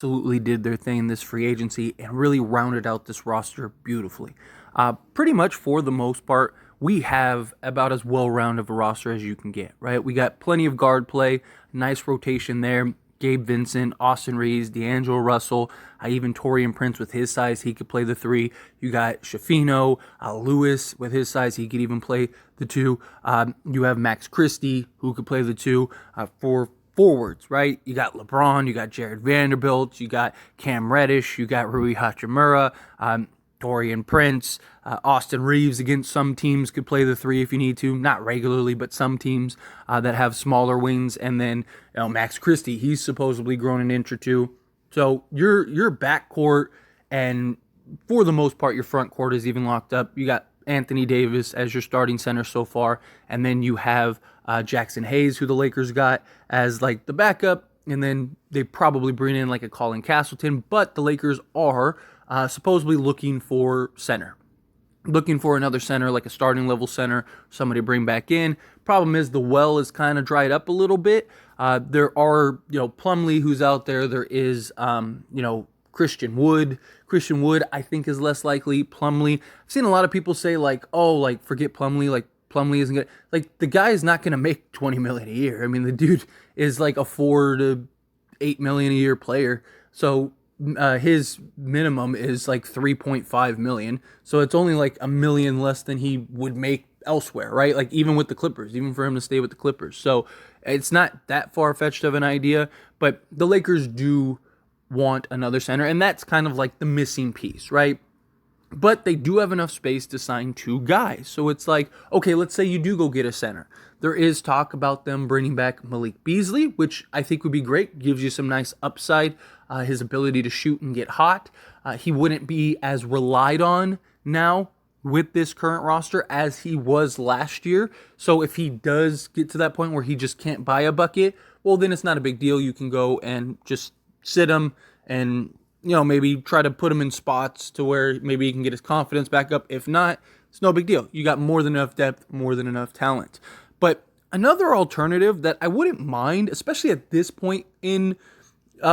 absolutely did their thing in this free agency and really rounded out this roster beautifully. Pretty much for the most part, we have about as well-rounded of a roster as you can get, right? We got plenty of guard play, nice rotation there. Gabe Vincent, Austin Reeves, D'Angelo Russell, even Taurean Prince with his size, he could play the 3. You got Shafino, Lewis with his size, he could even play the 2. You have Max Christie, who could play the 2 for forwards, right? You got LeBron, you got Jared Vanderbilt, you got Cam Reddish, you got Rui Hachimura, Taurean Prince, Austin Reeves against some teams could play the 3 if you need to, not regularly, but some teams that have smaller wings. And then Max Christie, he's supposedly grown an inch or 2. So your backcourt and for the most part your front court is even locked up. You got Anthony Davis as your starting center so far, and then you have Jackson Hayes, who the Lakers got as like the backup, and then they probably bring in like a Colin Castleton, but the Lakers are supposedly looking for center. Looking for another center, like a starting level center, somebody to bring back in. Problem is the well is kind of dried up a little bit. There are, Plumlee who's out there. There is, Christian Wood. Christian Wood, I think, is less likely. Plumlee, I've seen a lot of people say forget Plumlee. Like Plumlee isn't good. Like the guy is not going to make $20 million a year. I mean, the dude is like a $4 to $8 million a year player. So his minimum is like $3.5 million. So it's only like $1 million less than he would make elsewhere, right? Like even with the Clippers, even for him to stay with the Clippers. So it's not that far-fetched of an idea, but the Lakers do want another center, and that's kind of like the missing piece, right? But they do have enough space to sign 2 guys. So it's like, okay, let's say you do go get a center. There is talk about them bringing back Malik Beasley, which I think would be great. Gives you some nice upside. His ability to shoot and get hot. He wouldn't be as relied on now with this current roster as he was last year. So if he does get to that point where he just can't buy a bucket, well, then it's not a big deal. You can go and just sit him and maybe try to put him in spots to where maybe he can get his confidence back up. If not, it's no big deal. You got more than enough depth, more than enough talent. But another alternative that I wouldn't mind, especially at this point in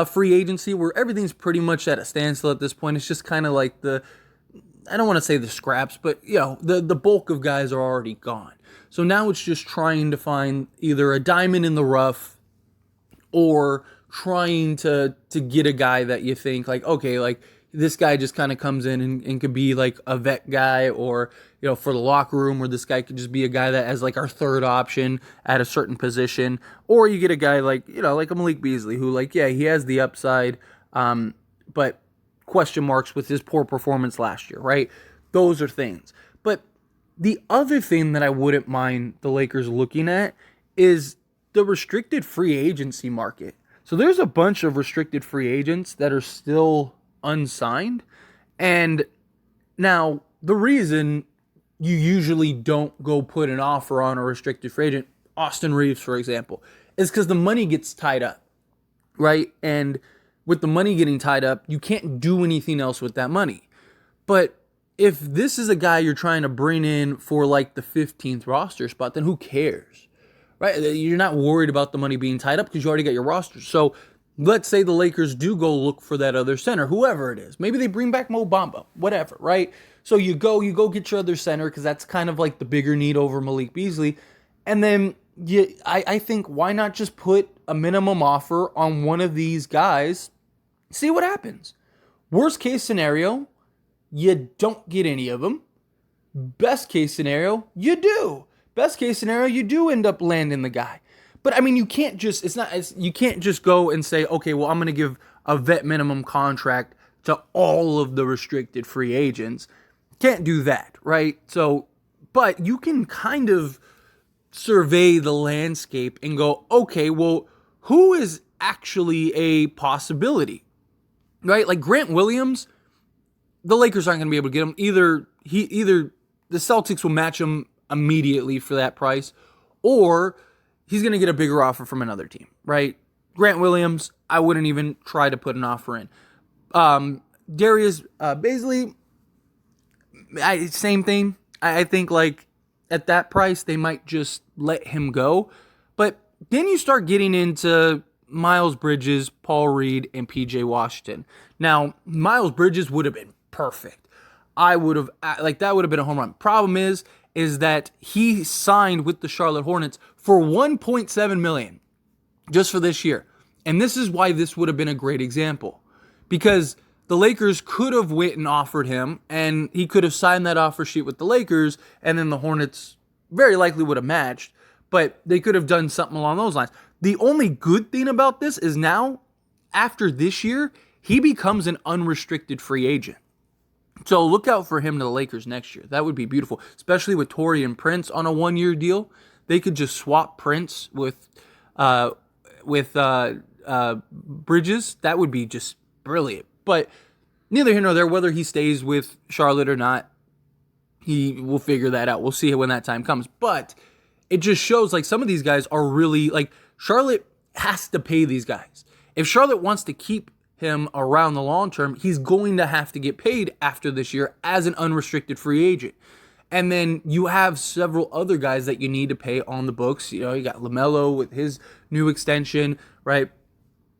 free agency where everything's pretty much at a standstill at this point, it's just kind of like I don't want to say the scraps, but the bulk of guys are already gone. So now it's just trying to find either a diamond in the rough or trying to get a guy that you think like, okay, like this guy just kind of comes in and could be like a vet guy, or for the locker room, where this guy could just be a guy that has like our third option at a certain position. Or you get a guy like like a Malik Beasley, who he has the upside, but question marks with his poor performance last year, right? Those are things. But the other thing that I wouldn't mind the Lakers looking at is the restricted free agency market. So there's a bunch of restricted free agents that are still unsigned. And now the reason you usually don't go put an offer on a restricted free agent, Austin Reeves, for example, is because the money gets tied up, right? And with the money getting tied up, you can't do anything else with that money. But if this is a guy you're trying to bring in for like the 15th roster spot, then who cares? Right? You're not worried about the money being tied up because you already got your roster. So let's say the Lakers do go look for that other center, whoever it is. Maybe they bring back Mo Bamba, whatever, right? So you go get your other center because that's kind of like the bigger need over Malik Beasley. And then I think why not just put a minimum offer on one of these guys, see what happens. Worst case scenario, you don't get any of them. Best case scenario, you do. Best case scenario, you do end up landing the guy. But I mean, you can't just go and say, okay, well, I'm going to give a vet minimum contract to all of the restricted free agents. Can't do that, right? So, but you can kind of survey the landscape and go, okay, well, who is actually a possibility, right? Like Grant Williams, the Lakers aren't going to be able to get him. Either the Celtics will match him immediately for that price, or he's going to get a bigger offer from another team, right? Grant Williams, I wouldn't even try to put an offer in. Darius Baisley, same thing. I think like at that price, they might just let him go. But then you start getting into Miles Bridges, Paul Reed, and PJ Washington. Now, Miles Bridges would have been perfect. I would have, like, that would have been a home run. Problem is that he signed with the Charlotte Hornets for $1.7 million just for this year. And this is why this would have been a great example. Because the Lakers could have went and offered him, and he could have signed that offer sheet with the Lakers, and then the Hornets very likely would have matched, but they could have done something along those lines. The only good thing about this is now, after this year, he becomes an unrestricted free agent. So look out for him to the Lakers next year. That would be beautiful, especially with Taurean Prince on a one-year deal. They could just swap Prince with Bridges. That would be just brilliant. But neither here nor there, whether he stays with Charlotte or not, he will figure that out. We'll see when that time comes. But it just shows, like, some of these guys are really, like, Charlotte has to pay these guys. If Charlotte wants to keep him around the long term, he's going to have to get paid after this year as an unrestricted free agent. And then you have several other guys that you need to pay on the books. You know, you got LaMelo with his new extension, right?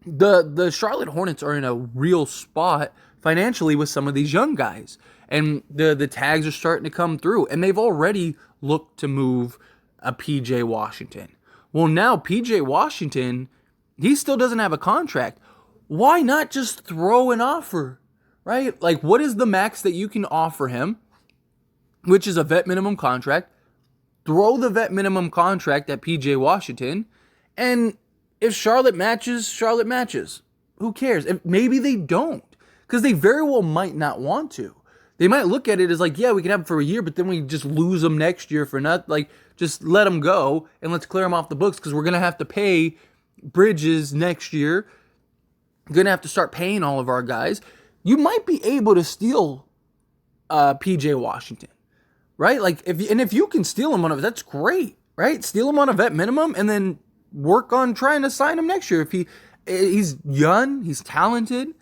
The Charlotte Hornets are in a real spot financially with some of these young guys. And the tags are starting to come through. And they've already looked to move a PJ Washington. Well, now PJ Washington, he still doesn't have a contract. Why not just throw an offer, right? Like, what is the max that you can offer him, which is a vet minimum contract? Throw the vet minimum contract at PJ Washington, and if Charlotte matches, Charlotte matches. Who cares? Maybe they don't, because they very well might not want to. They might look at it as like, yeah, we can have him for a year, but then we just lose him next year for nothing. Like, just let him go and let's clear him off the books, because we're going to have to pay Bridges next year. Going to have to start paying all of our guys. You might be able to steal PJ Washington, right? Like, if you can steal him on that's great, right? Steal him on a vet minimum and then work on trying to sign him next year. If he's young, he's talented.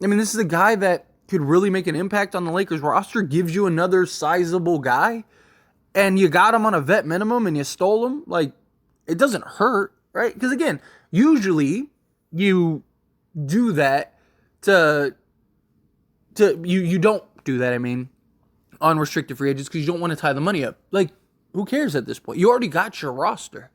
I mean, this is a guy that could really make an impact on the Lakers roster, gives you another sizable guy, and you got him on a vet minimum and you stole him. Like, it doesn't hurt, right? Because again, usually you do that you don't do that, I mean, on restricted free agents, because you don't want to tie the money up. Like, who cares at this point? You already got your roster,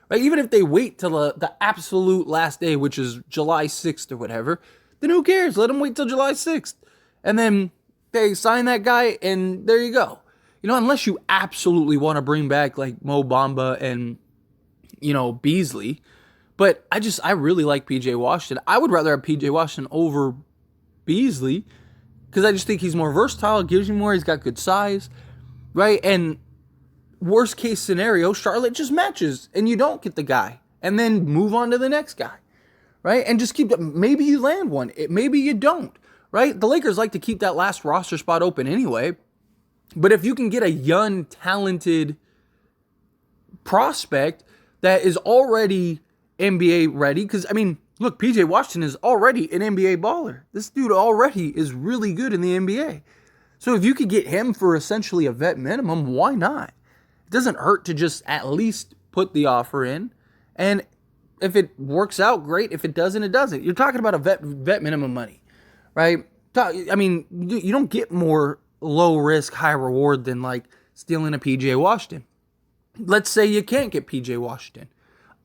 right? Even if they wait till the absolute last day, which is July 6th or whatever, then who cares? Let them wait till July 6th. And then they sign that guy, and there you go. You know, unless you absolutely want to bring back, like, Mo Bamba and, you know, Beasley. But I really like PJ Washington. I would rather have PJ Washington over Beasley, because I just think he's more versatile, gives you more, he's got good size, right? And worst case scenario, Charlotte just matches and you don't get the guy, and then move on to the next guy, right? And just maybe you land one, maybe you don't, right? The Lakers like to keep that last roster spot open anyway. But if you can get a young, talented prospect that is already NBA ready, because, I mean, look, PJ Washington is already an NBA baller. This dude already is really good in the NBA. So if you could get him for essentially a vet minimum, why not? It doesn't hurt to just at least put the offer in. And if it works out, great. If it doesn't, it doesn't. You're talking about a vet minimum money, right? I mean, you don't get more low risk, high reward than, like, stealing a PJ Washington. Let's say you can't get PJ Washington.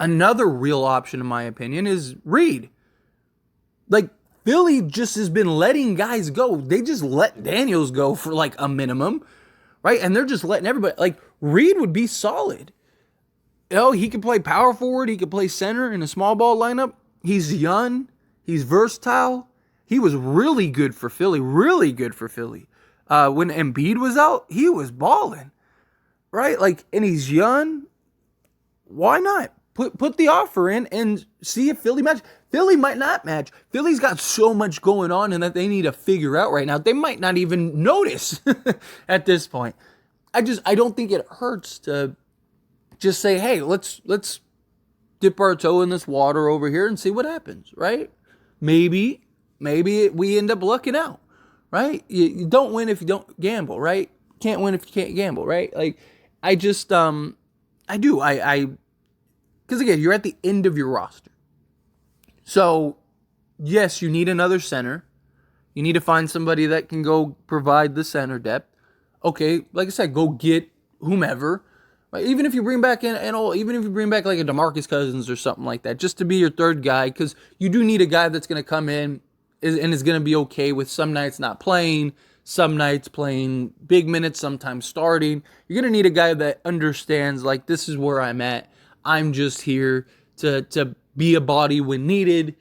Another real option, in my opinion, is Reed. Like, Philly just has been letting guys go. They just let Daniels go for, like, a minimum, right? And they're just letting everybody. Like, Reed would be solid. You know, he can play power forward. He can play center in a small ball lineup. He's young. He's versatile. He was really good for Philly. Really good for Philly. When Embiid was out, he was balling, right? Like, and he's young. Why not? Put the offer in and see if Philly matches. Philly might not match. Philly's got so much going on and that they need to figure out right now. They might not even notice at this point. I don't think it hurts to just say, hey, let's dip our toe in this water over here and see what happens, right? Maybe we end up lucking out, right? You don't win if you don't gamble, right? Can't win if you can't gamble, right? Like, I just, I do. Because again, you're at the end of your roster. So, yes, you need another center. You need to find somebody that can go provide the center depth. Okay, like I said, go get whomever. Even if you bring back even if you bring back like a DeMarcus Cousins or something like that, just to be your third guy, because you do need a guy that's going to come in and is going to be okay with some nights not playing, some nights playing big minutes, sometimes starting. You're going to need a guy that understands, like, this is where I'm at. I'm just here to be a body when needed,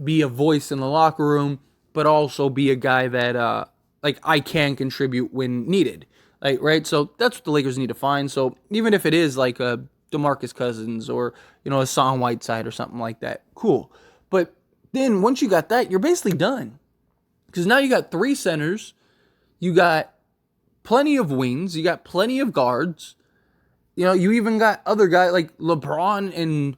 be a voice in the locker room, but also be a guy that like I can contribute when needed. Like, right? So that's what the Lakers need to find. So even if it is like a DeMarcus Cousins or, a Hassan Whiteside or something like that, cool. But then once you got that, you're basically done. Because now you got 3 centers, you got plenty of wings, you got plenty of guards. You even got other guys like LeBron and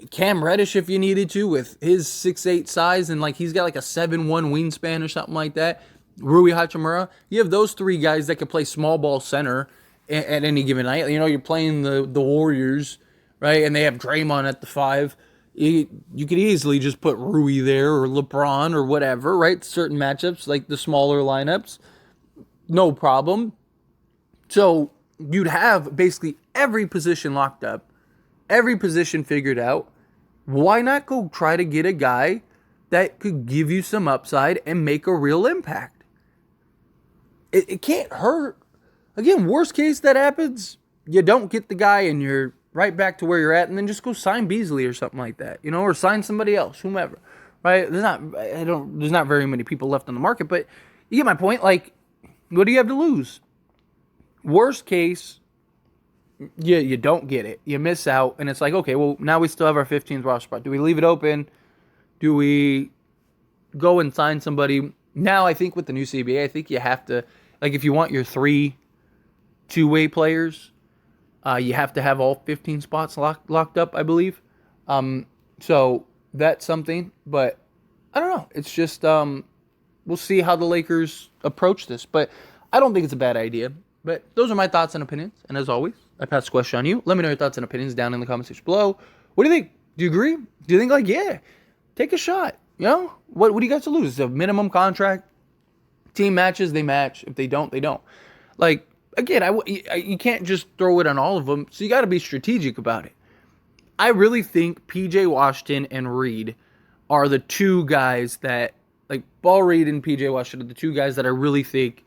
Cam Reddish if you needed to, with his 6'8" size, and like he's got like a 7'1" wingspan or something like that. Rui Hachimura. You have those 3 guys that could play small ball center at any given night. You're playing the Warriors, right? And they have Draymond at the 5. You could easily just put Rui there or LeBron or whatever, right? Certain matchups, like the smaller lineups, no problem. So you'd have basically every position locked up, every position figured out. Why not go try to get a guy that could give you some upside and make a real impact? It can't hurt. Again, worst case that happens, you don't get the guy and you're right back to where you're at, and then just go sign Beasley or something like that, or sign somebody else, whomever. Right? There's not very many people left on the market, but you get my point. Like, what do you have to lose? Worst case, you don't get it. You miss out, and it's like, okay, well, now we still have our 15th roster spot. Do we leave it open? Do we go and sign somebody? Now, I think with the new CBA, I think you have to, like, if you want your 3 two-way players, you have to have all 15 spots locked up, I believe. So that's something, but I don't know. It's just, we'll see how the Lakers approach this, but I don't think it's a bad idea. But those are my thoughts and opinions, and as always, I pass the question on you. Let me know your thoughts and opinions down in the comment section below. What do you think? Do you agree? Do you think, like, yeah, take a shot? What do you got to lose? It's a minimum contract. Team matches, they match. If they don't, they don't. Like, again, you can't just throw it on all of them, so you got to be strategic about it. I really think P.J. Washington and Reed are the 2 guys that, like, Ball Reed and P.J. Washington are the 2 guys that I really think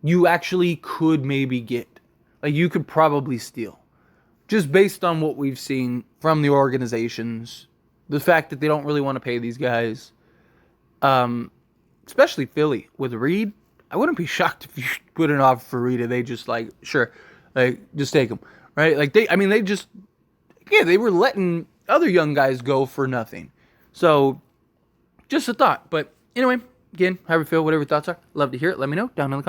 you actually could maybe get. Like, you could probably steal. Just based on what we've seen from the organizations, the fact that they don't really want to pay these guys, especially Philly with Reed. I wouldn't be shocked if you put an offer for Reed and they just, like, sure, like, just take him, right? Like, they were letting other young guys go for nothing. So, just a thought. But anyway, again, however you feel, whatever your thoughts are, love to hear it. Let me know down in the comments.